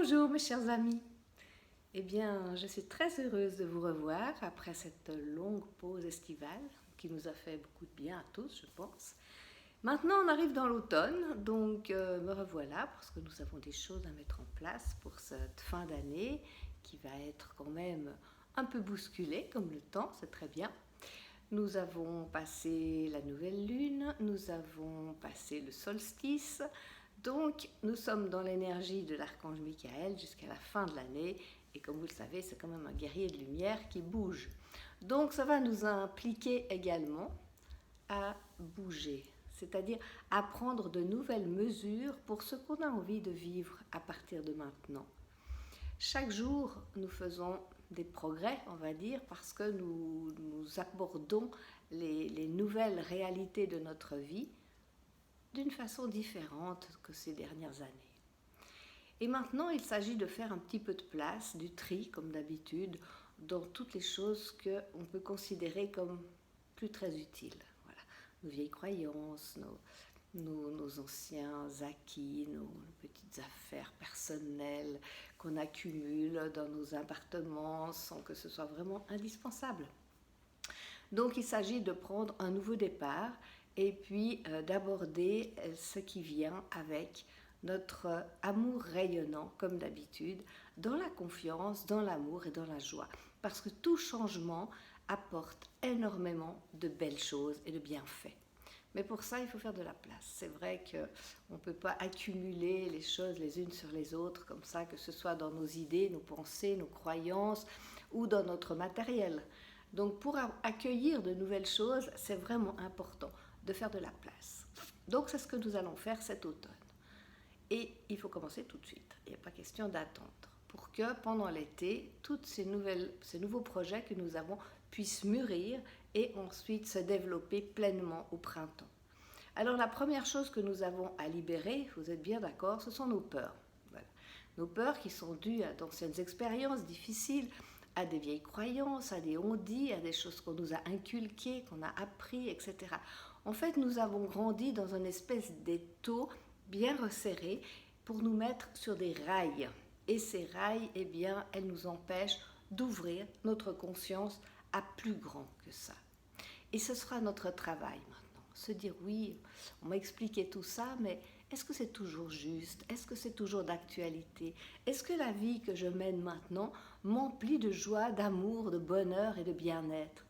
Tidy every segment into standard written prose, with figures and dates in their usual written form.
Bonjour mes chers amis. Eh bien, je suis très heureuse de vous revoir après cette longue pause estivale qui nous a fait beaucoup de bien à tous, je pense. Maintenant, on arrive dans l'automne, donc me revoilà parce que nous avons des choses à mettre en place pour cette fin d'année qui va être quand même un peu bousculée comme le temps, c'est très bien. Nous avons passé la nouvelle lune, nous avons passé le solstice, donc nous sommes dans l'énergie de l'archange Michael jusqu'à la fin de l'année, et comme vous le savez, c'est quand même un guerrier de lumière qui bouge. Donc ça va nous impliquer également à bouger, c'est-à-dire à prendre de nouvelles mesures pour ce qu'on a envie de vivre à partir de maintenant. Chaque jour, nous faisons des progrès, on va dire, parce que nous abordons les nouvelles réalités de notre vie d'une façon différente que ces dernières années. Et maintenant, il s'agit de faire un petit peu de place, du tri, comme d'habitude, dans toutes les choses qu'on peut considérer comme plus très utiles. Voilà. Nos vieilles croyances, nos anciens acquis, nos petites affaires personnelles qu'on accumule dans nos appartements sans que ce soit vraiment indispensable. Donc il s'agit de prendre un nouveau départ et puis d'aborder ce qui vient avec notre amour rayonnant comme d'habitude, dans la confiance, dans l'amour et dans la joie. Parce que tout changement apporte énormément de belles choses et de bienfaits. Mais pour ça, il faut faire de la place. C'est vrai qu'on ne peut pas accumuler les choses les unes sur les autres comme ça, que ce soit dans nos idées, nos pensées, nos croyances ou dans notre matériel. Donc pour accueillir de nouvelles choses, c'est vraiment important de faire de la place. Donc c'est ce que nous allons faire cet automne. Et il faut commencer tout de suite. Il n'y a pas question d'attendre. Pour que pendant l'été, tous ces nouveaux projets que nous avons puissent mûrir et ensuite se développer pleinement au printemps. Alors la première chose que nous avons à libérer, vous êtes bien d'accord, ce sont nos peurs. Voilà. Nos peurs qui sont dues à d'anciennes expériences difficiles, à des vieilles croyances, à des on-dit, à des choses qu'on nous a inculquées, qu'on a appris, etc. En fait, nous avons grandi dans une espèce d'étau bien resserré pour nous mettre sur des rails. Et ces rails, eh bien, elles nous empêchent d'ouvrir notre conscience à plus grand que ça. Et ce sera notre travail maintenant. Se dire oui, on m'a expliqué tout ça, mais est-ce que c'est toujours juste? Est-ce que c'est toujours d'actualité? Est-ce que la vie que je mène maintenant m'emplit de joie, d'amour, de bonheur et de bien-être?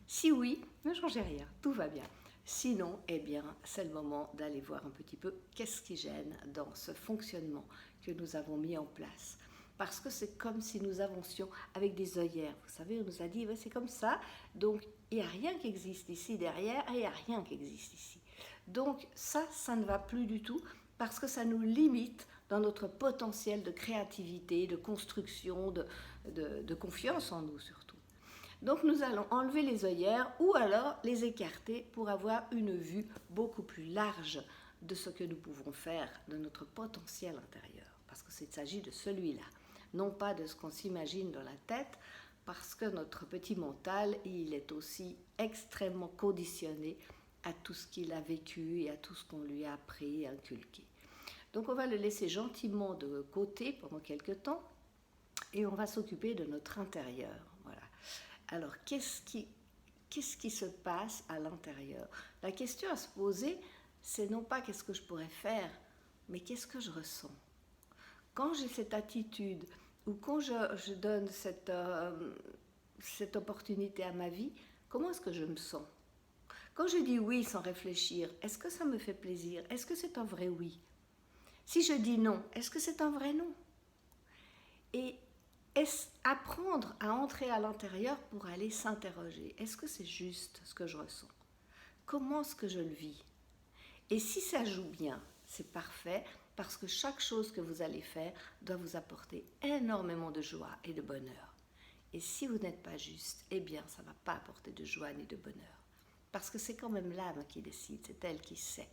Si oui, ne changez rien, tout va bien. Sinon, eh bien, c'est le moment d'aller voir un petit peu qu'est-ce qui gêne dans ce fonctionnement que nous avons mis en place. Parce que c'est comme si nous avancions avec des œillères. Vous savez, on nous a dit, ouais, c'est comme ça, donc il n'y a rien qui existe ici derrière et il n'y a rien qui existe ici. Donc ça ne va plus du tout parce que ça nous limite dans notre potentiel de créativité, de construction, de confiance en nous surtout. Donc nous allons enlever les œillères ou alors les écarter pour avoir une vue beaucoup plus large de ce que nous pouvons faire, de notre potentiel intérieur. Parce qu'il s'agit de celui-là, non pas de ce qu'on s'imagine dans la tête, parce que notre petit mental, il est aussi extrêmement conditionné à tout ce qu'il a vécu et à tout ce qu'on lui a appris et inculqué. Donc on va le laisser gentiment de côté pendant quelques temps et on va s'occuper de notre intérieur. Voilà. Alors, qu'est-ce qui se passe à l'intérieur? La question à se poser, c'est non pas qu'est-ce que je pourrais faire, mais qu'est-ce que je ressens? Quand j'ai cette attitude, ou quand je donne cette opportunité à ma vie, comment est-ce que je me sens? Quand je dis oui sans réfléchir, est-ce que ça me fait plaisir? Est-ce que c'est un vrai oui? Si je dis non, est-ce que c'est un vrai non? Et apprendre à entrer à l'intérieur pour aller s'interroger. Est-ce que c'est juste ce que je ressens? Comment est-ce que je le vis? Et si ça joue bien, c'est parfait parce que chaque chose que vous allez faire doit vous apporter énormément de joie et de bonheur. Et si vous n'êtes pas juste, eh bien ça ne va pas apporter de joie ni de bonheur. Parce que c'est quand même l'âme qui décide, c'est elle qui sait.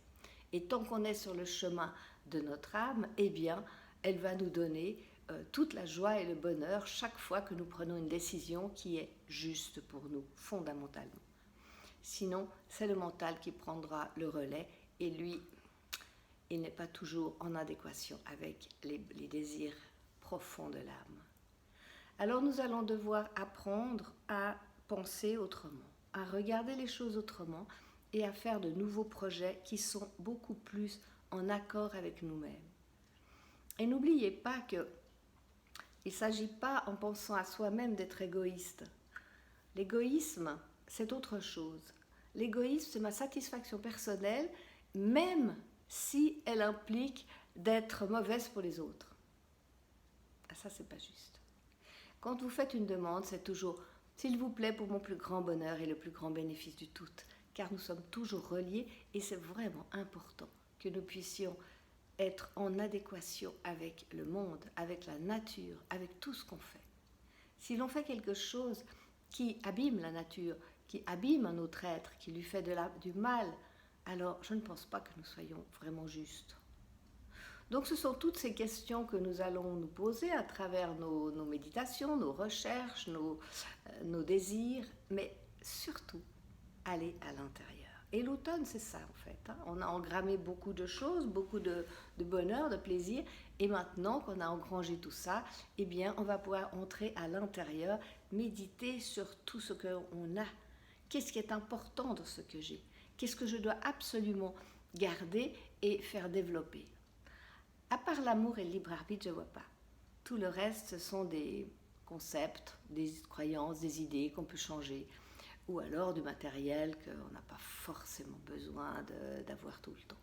Et tant qu'on est sur le chemin de notre âme, eh bien elle va nous donner toute la joie et le bonheur chaque fois que nous prenons une décision qui est juste pour nous, fondamentalement. Sinon, c'est le mental qui prendra le relais et lui, il n'est pas toujours en adéquation avec les désirs profond de l'âme. Alors nous allons devoir apprendre à penser autrement, à regarder les choses autrement et à faire de nouveaux projets qui sont beaucoup plus en accord avec nous-mêmes. Et n'oubliez pas qu'il ne s'agit pas en pensant à soi-même d'être égoïste. L'égoïsme, c'est autre chose. L'égoïsme, c'est ma satisfaction personnelle, même si elle implique d'être mauvaise pour les autres. Ah, ça, c'est pas juste. Quand vous faites une demande, c'est toujours « s'il vous plaît, pour mon plus grand bonheur et le plus grand bénéfice du tout », car nous sommes toujours reliés et c'est vraiment important que nous puissions être en adéquation avec le monde, avec la nature, avec tout ce qu'on fait. Si l'on fait quelque chose qui abîme la nature, qui abîme un autre être, qui lui fait du mal, alors je ne pense pas que nous soyons vraiment justes. Donc ce sont toutes ces questions que nous allons nous poser à travers nos méditations, nos recherches, nos désirs, mais surtout aller à l'intérieur. Et l'automne, c'est ça en fait. On a engrammé beaucoup de choses, beaucoup de bonheur, de plaisir, et maintenant qu'on a engrangé tout ça, eh bien on va pouvoir entrer à l'intérieur, méditer sur tout ce qu'on a. Qu'est-ce qui est important dans ce que j'ai? Qu'est-ce que je dois absolument garder et faire développer? À part l'amour et le libre arbitre, je ne vois pas. Tout le reste, ce sont des concepts, des croyances, des idées qu'on peut changer, ou alors du matériel qu'on n'a pas forcément besoin d'avoir tout le temps.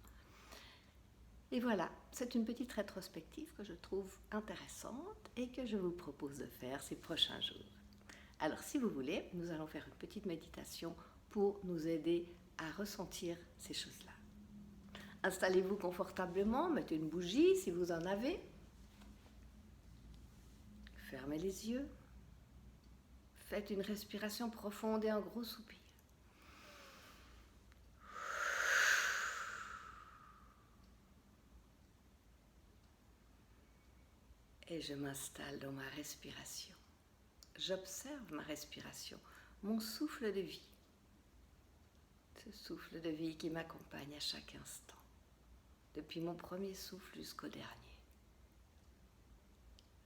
Et voilà, c'est une petite rétrospective que je trouve intéressante et que je vous propose de faire ces prochains jours. Alors si vous voulez, nous allons faire une petite méditation pour nous aider à ressentir ces choses-là. Installez-vous confortablement, mettez une bougie si vous en avez. Fermez les yeux. Faites une respiration profonde et un gros soupir. Et je m'installe dans ma respiration. J'observe ma respiration, mon souffle de vie. Ce souffle de vie qui m'accompagne à chaque instant, depuis mon premier souffle jusqu'au dernier.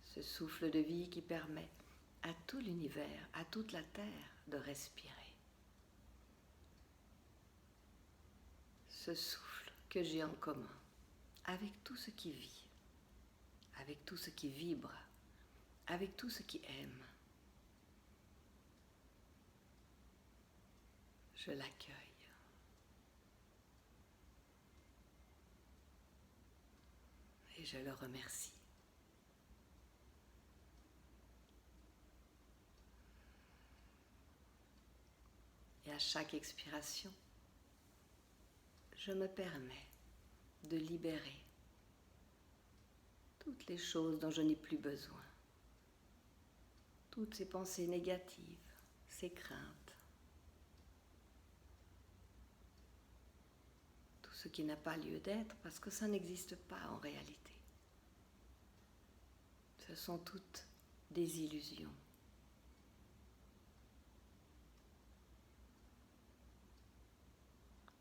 Ce souffle de vie qui permet à tout l'univers, à toute la terre de respirer. Ce souffle que j'ai en commun avec tout ce qui vit, avec tout ce qui vibre, avec tout ce qui aime. Je l'accueille. Et je le remercie. Et à chaque expiration, je me permets de libérer toutes les choses dont je n'ai plus besoin, toutes ces pensées négatives, ces craintes, tout ce qui n'a pas lieu d'être parce que ça n'existe pas en réalité. Ce sont toutes des illusions.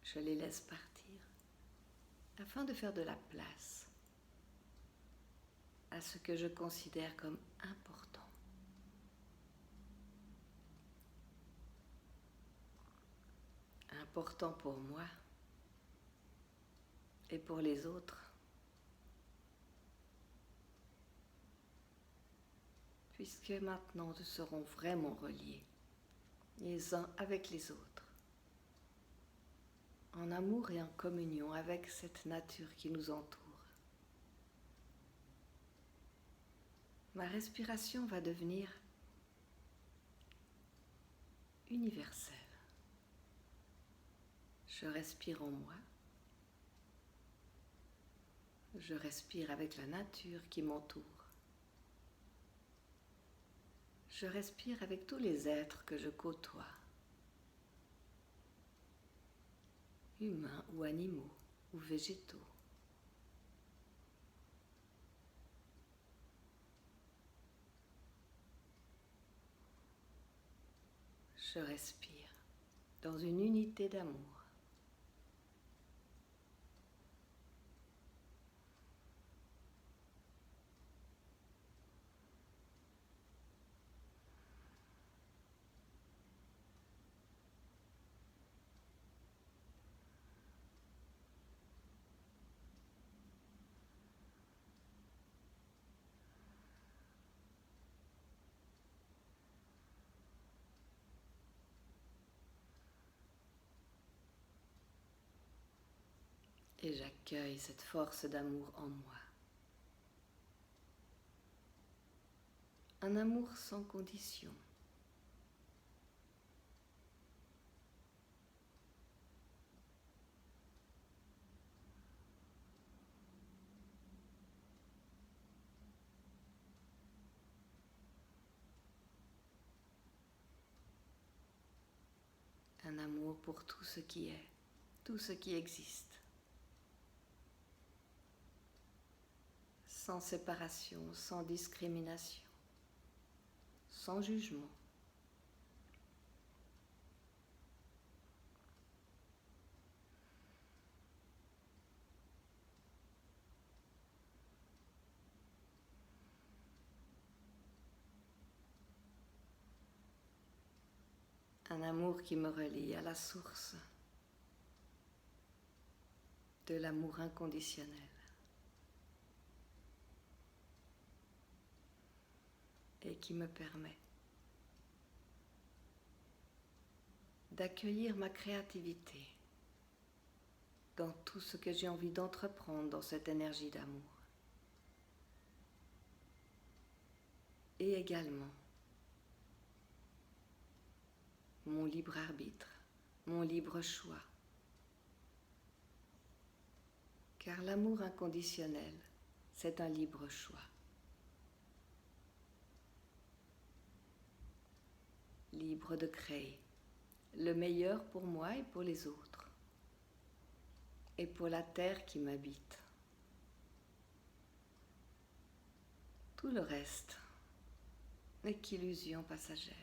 Je les laisse partir afin de faire de la place à ce que je considère comme important. Important pour moi et pour les autres, puisque maintenant nous serons vraiment reliés, les uns avec les autres, en amour et en communion avec cette nature qui nous entoure. Ma respiration va devenir universelle. Je respire en moi. Je respire avec la nature qui m'entoure. Je respire avec tous les êtres que je côtoie, humains ou animaux ou végétaux. Je respire dans une unité d'amour. Et j'accueille cette force d'amour en moi. Un amour sans condition. Un amour pour tout ce qui est, tout ce qui existe. Sans séparation, sans discrimination, sans jugement. Un amour qui me relie à la source de l'amour inconditionnel et qui me permet d'accueillir ma créativité dans tout ce que j'ai envie d'entreprendre dans cette énergie d'amour. Et également mon libre arbitre, mon libre choix. Car l'amour inconditionnel, c'est un libre choix. Libre de créer le meilleur pour moi et pour les autres, et pour la terre qui m'habite. Tout le reste n'est qu'illusion passagère.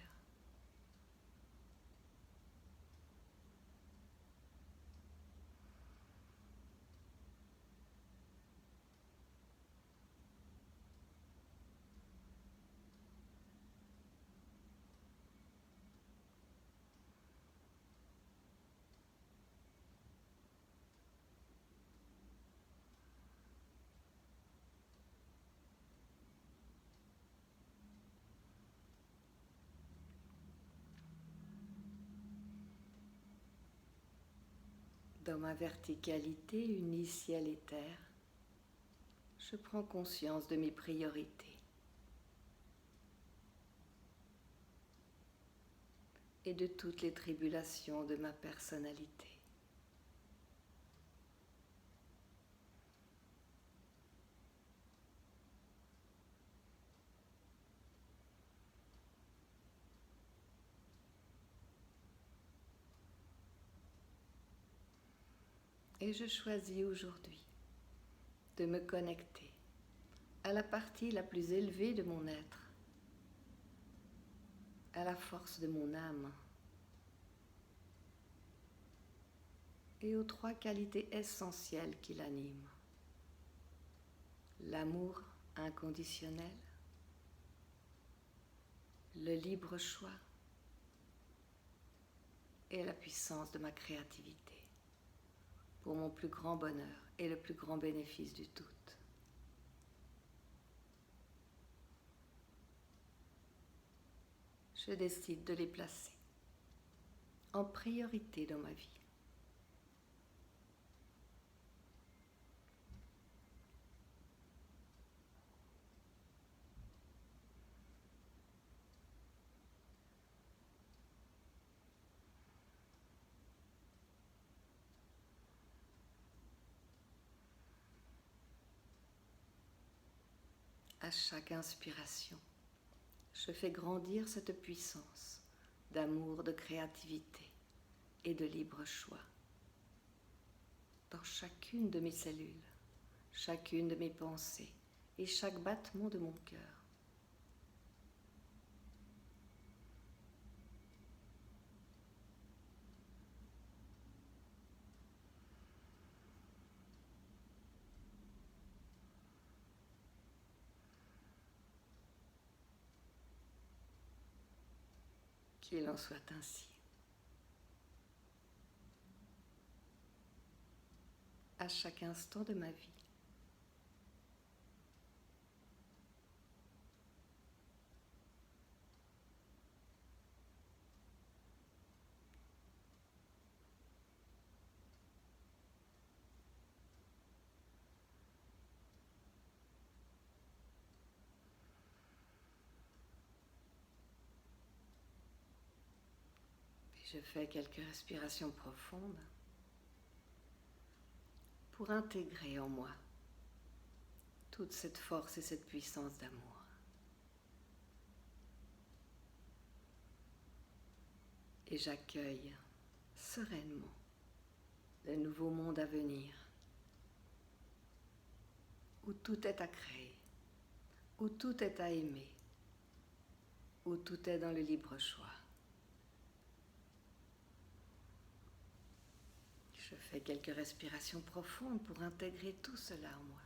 Dans ma verticalité unie ciel et terre, je prends conscience de mes priorités et de toutes les tribulations de ma personnalité. Et je choisis aujourd'hui de me connecter à la partie la plus élevée de mon être, à la force de mon âme et aux trois qualités essentielles qui l'animent. L'amour inconditionnel, le libre choix et la puissance de ma créativité pour mon plus grand bonheur et le plus grand bénéfice du tout. Je décide de les placer en priorité dans ma vie. À chaque inspiration, je fais grandir cette puissance d'amour, de créativité et de libre choix dans chacune de mes cellules, chacune de mes pensées et chaque battement de mon cœur. Qu'il en soit ainsi. À chaque instant de ma vie. Je fais quelques respirations profondes pour intégrer en moi toute cette force et cette puissance d'amour. Et j'accueille sereinement le nouveau monde à venir, où tout est à créer, où tout est à aimer, où tout est dans le libre choix. Je fais quelques respirations profondes pour intégrer tout cela en moi.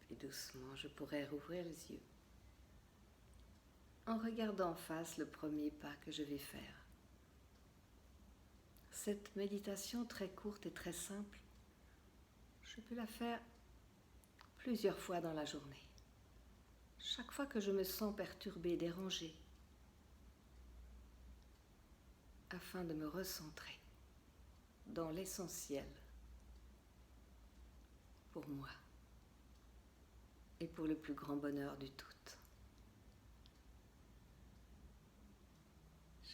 Puis doucement, je pourrais rouvrir les yeux en regardant en face le premier pas que je vais faire. Cette méditation très courte et très simple, je peux la faire plusieurs fois dans la journée. Chaque fois que je me sens perturbée, dérangée, afin de me recentrer dans l'essentiel pour moi et pour le plus grand bonheur du tout.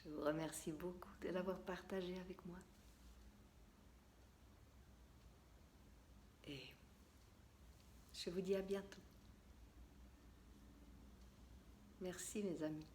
Je vous remercie beaucoup de l'avoir partagé avec moi. Et je vous dis à bientôt. Merci mes amis.